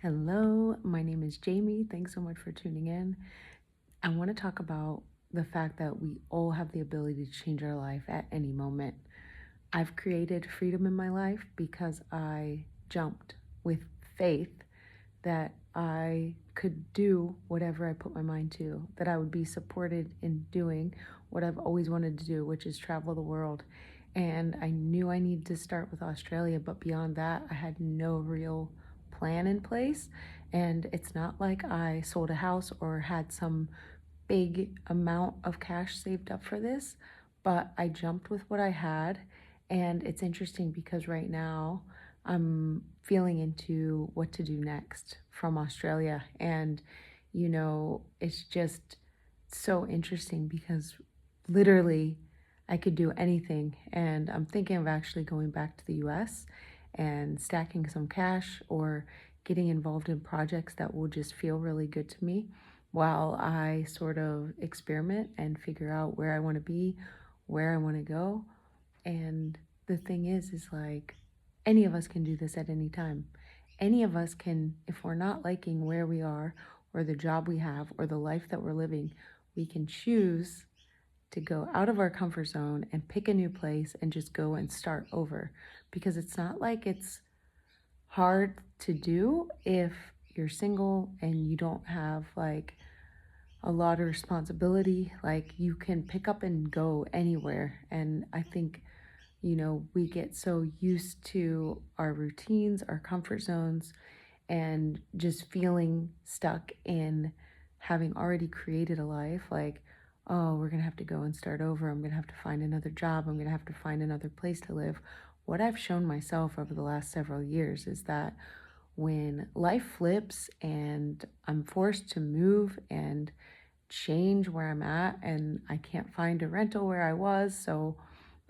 Hello, my name is Jamie. Thanks so much for tuning in. I want to talk about the fact that we all have the ability to change our life at any moment. I've created freedom in my life because I jumped with faith that I could do whatever I put my mind to, that I would be supported in doing what I've always wanted to do, which is travel the world. And I knew I needed to start with Australia, but beyond that, I had no real plan in place. And it's not like I sold a house or had some big amount of cash saved up for this, but I jumped with what I had. And it's interesting because right now I'm feeling into what to do next from Australia. And, it's just so interesting because literally I could do anything. And I'm thinking of actually going back to the US and stacking some cash or getting involved in projects that will just feel really good to me while I sort of experiment and figure out where I want to be, where I want to go. And the thing is like any of us can do this at any time. Any of us can, if we're not liking where we are or the job we have or the life that we're living, we can choose to go out of our comfort zone and pick a new place and just go and start over. Because it's not like it's hard to do if you're single and you don't have like a lot of responsibility. Like you can pick up and go anywhere. And I think, we get so used to our routines, our comfort zones, and just feeling stuck in having already created a life. Like, oh, we're going to have to go and start over. I'm going to have to find another job. I'm going to have to find another place to live. What I've shown myself over the last several years is that when life flips and I'm forced to move and change where I'm at, and I can't find a rental where I was. So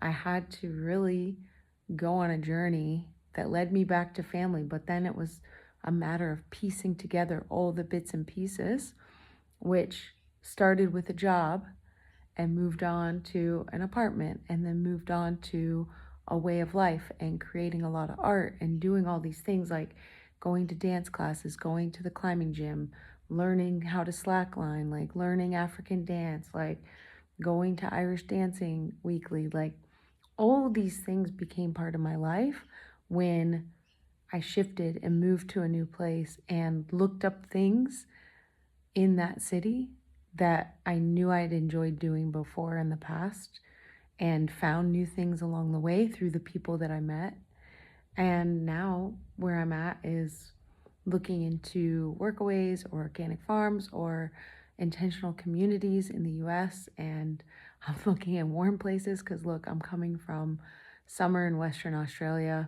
I had to really go on a journey that led me back to family. But then it was a matter of piecing together all the bits and pieces, which started with a job and moved on to an apartment and then moved on to a way of life and creating a lot of art and doing all these things like going to dance classes, going to the climbing gym, learning how to slackline, like learning African dance, like going to Irish dancing weekly. Like all these things became part of my life when I shifted and moved to a new place and looked up things in that city that I knew I'd enjoyed doing before in the past and found new things along the way through the people that I met. And now where I'm at is looking into workaways or organic farms or intentional communities in the US. And I'm looking at warm places because, look, I'm coming from summer in Western Australia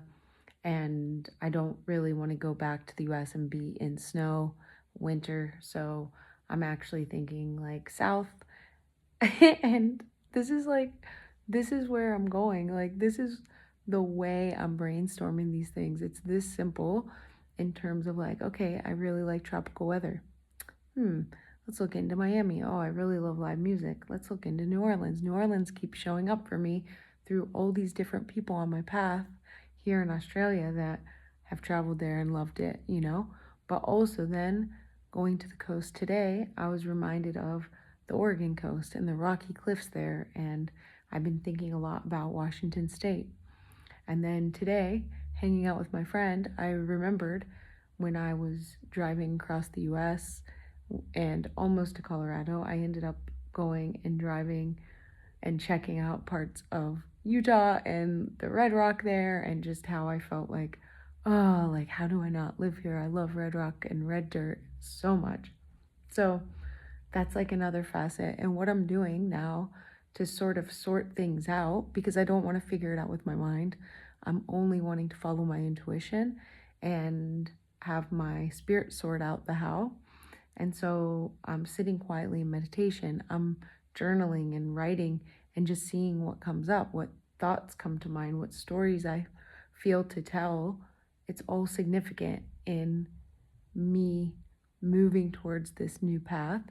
and I don't really want to go back to the US and be in snow winter. So I'm actually thinking like south. And this is like, this is where I'm going. Like, this is the way I'm brainstorming these things. It's this simple in terms of like, okay, I really like tropical weather. Hmm, let's look into Miami. Oh, I really love live music. Let's look into New Orleans. New Orleans keeps showing up for me through all these different people on my path here in Australia that have traveled there and loved it. But also then going to the coast today, I was reminded of the Oregon coast and the rocky cliffs there. And I've been thinking a lot about Washington State. And then today, hanging out with my friend, I remembered when I was driving across the US and almost to Colorado, I ended up going and driving and checking out parts of Utah and the Red Rock there, and just how I felt like, oh, like, how do I not live here? I love Red Rock and red dirt so much. So that's like another facet. And what I'm doing now to sort of sort things out, because I don't want to figure it out with my mind, I'm only wanting to follow my intuition and have my spirit sort out the how. And so I'm sitting quietly in meditation. I'm journaling and writing and just seeing what comes up, what thoughts come to mind, what stories I feel to tell. It's all significant in me moving towards this new path,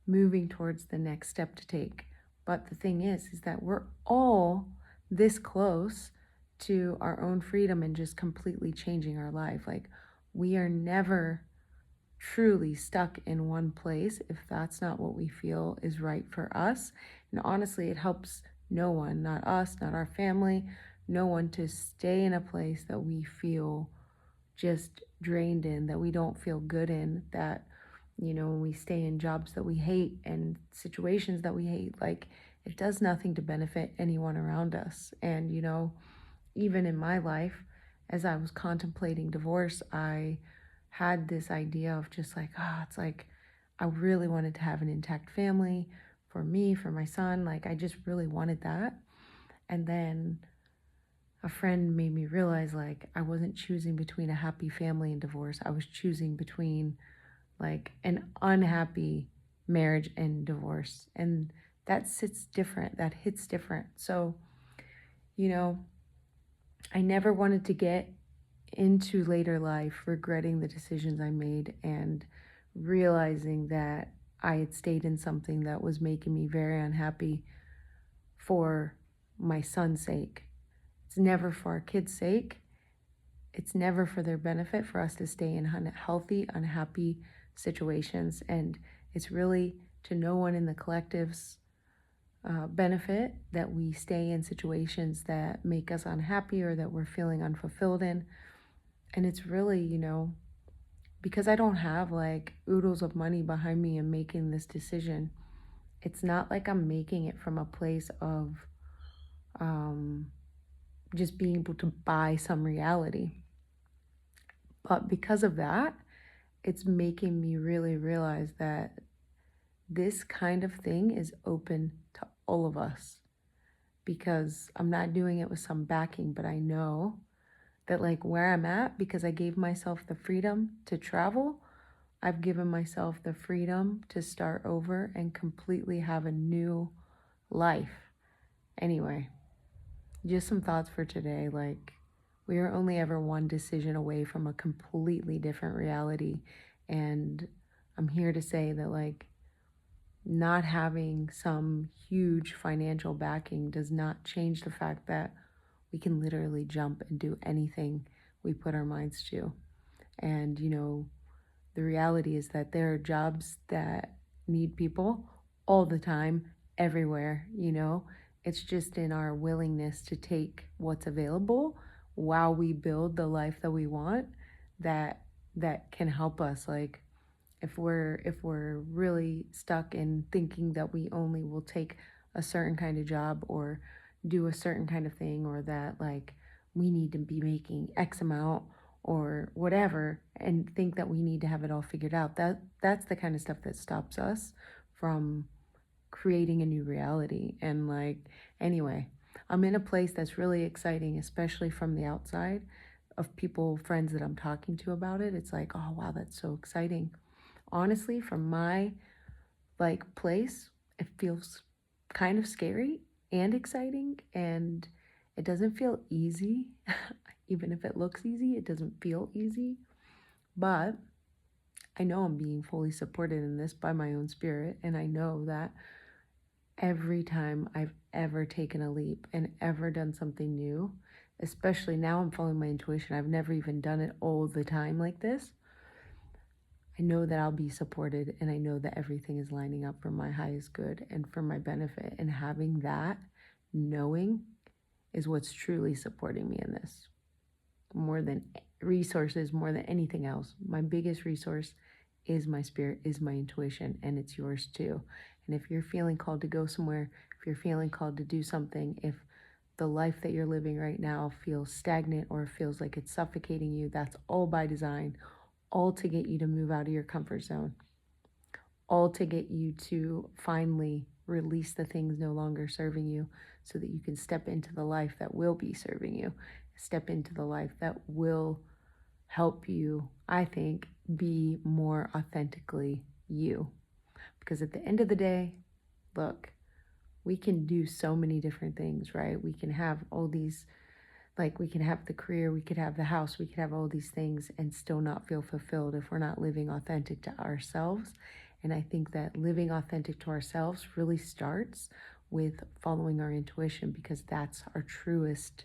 moving towards the next step to take. But the thing is that we're all this close to our own freedom and just completely changing our life. Like, we are never truly stuck in one place if that's not what we feel is right for us. And honestly, it helps no one, not us, not our family, no one, to stay in a place that we feel just drained in, that we don't feel good in, that, when we stay in jobs that we hate and situations that we hate, like, it does nothing to benefit anyone around us. And, even in my life, as I was contemplating divorce, I had this idea of just like, it's like I really wanted to have an intact family for me, for my son. Like, I just really wanted that. And then a friend made me realize, like, I wasn't choosing between a happy family and divorce. I was choosing between like an unhappy marriage and divorce. And that sits different, that hits different. So, you know, I never wanted to get into later life regretting the decisions I made and realizing that I had stayed in something that was making me very unhappy for my son's sake. It's never for our kids' sake. It's never for their benefit for us to stay in unhealthy, unhappy situations. And it's really to no one in the collective's benefit that we stay in situations that make us unhappy or that we're feeling unfulfilled in. And it's really, because I don't have like oodles of money behind me and making this decision, it's not like I'm making it from a place of um, just being able to buy some reality. But because of that, it's making me really realize that this kind of thing is open to all of us, because I'm not doing it with some backing, but I know that, like, where I'm at, because I gave myself the freedom to travel, I've given myself the freedom to start over and completely have a new life. Anyway, just some thoughts for today. Like, we are only ever one decision away from a completely different reality. And I'm here to say that, like, not having some huge financial backing does not change the fact that we can literally jump and do anything we put our minds to. And, the reality is that there are jobs that need people all the time, everywhere, It's just in our willingness to take what's available while we build the life that we want that can help us. Like, if we're really stuck in thinking that we only will take a certain kind of job or do a certain kind of thing, or that like we need to be making X amount or whatever, and think that we need to have it all figured out, that's the kind of stuff that stops us from creating a new reality. And like, anyway, I'm in a place that's really exciting, especially from the outside, of people, friends that I'm talking to about it. It's like, oh wow, that's so exciting. Honestly, from my like place, it feels kind of scary and exciting, and it doesn't feel easy. Even if it looks easy, it doesn't feel easy. But I know I'm being fully supported in this by my own spirit, and I know that every time I've ever taken a leap and ever done something new, especially now I'm following my intuition. I've never even done it all the time like this. I know that I'll be supported, and I know that everything is lining up for my highest good and for my benefit. And having that knowing is what's truly supporting me in this. More than resources, more than anything else, my biggest resource is my spirit, is my intuition, and it's yours too. And if you're feeling called to go somewhere, if you're feeling called to do something, if the life that you're living right now feels stagnant or feels like it's suffocating you, that's all by design, all to get you to move out of your comfort zone, all to get you to finally release the things no longer serving you so that you can step into the life that will be serving you, step into the life that will help you, I think, be more authentically you. Because at the end of the day, look, we can do so many different things, right? We can have all these, like, we can have the career, we could have the house, we could have all these things and still not feel fulfilled if we're not living authentic to ourselves. And I think that living authentic to ourselves really starts with following our intuition, because that's our truest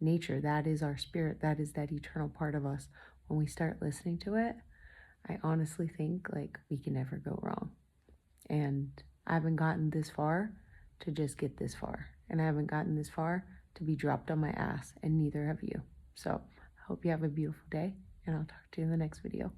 nature. That is our spirit. That is that eternal part of us. When we start listening to it, I honestly think like we can never go wrong. And I haven't gotten this far to just get this far. And I haven't gotten this far to be dropped on my ass, and neither have you. So I hope you have a beautiful day, and I'll talk to you in the next video.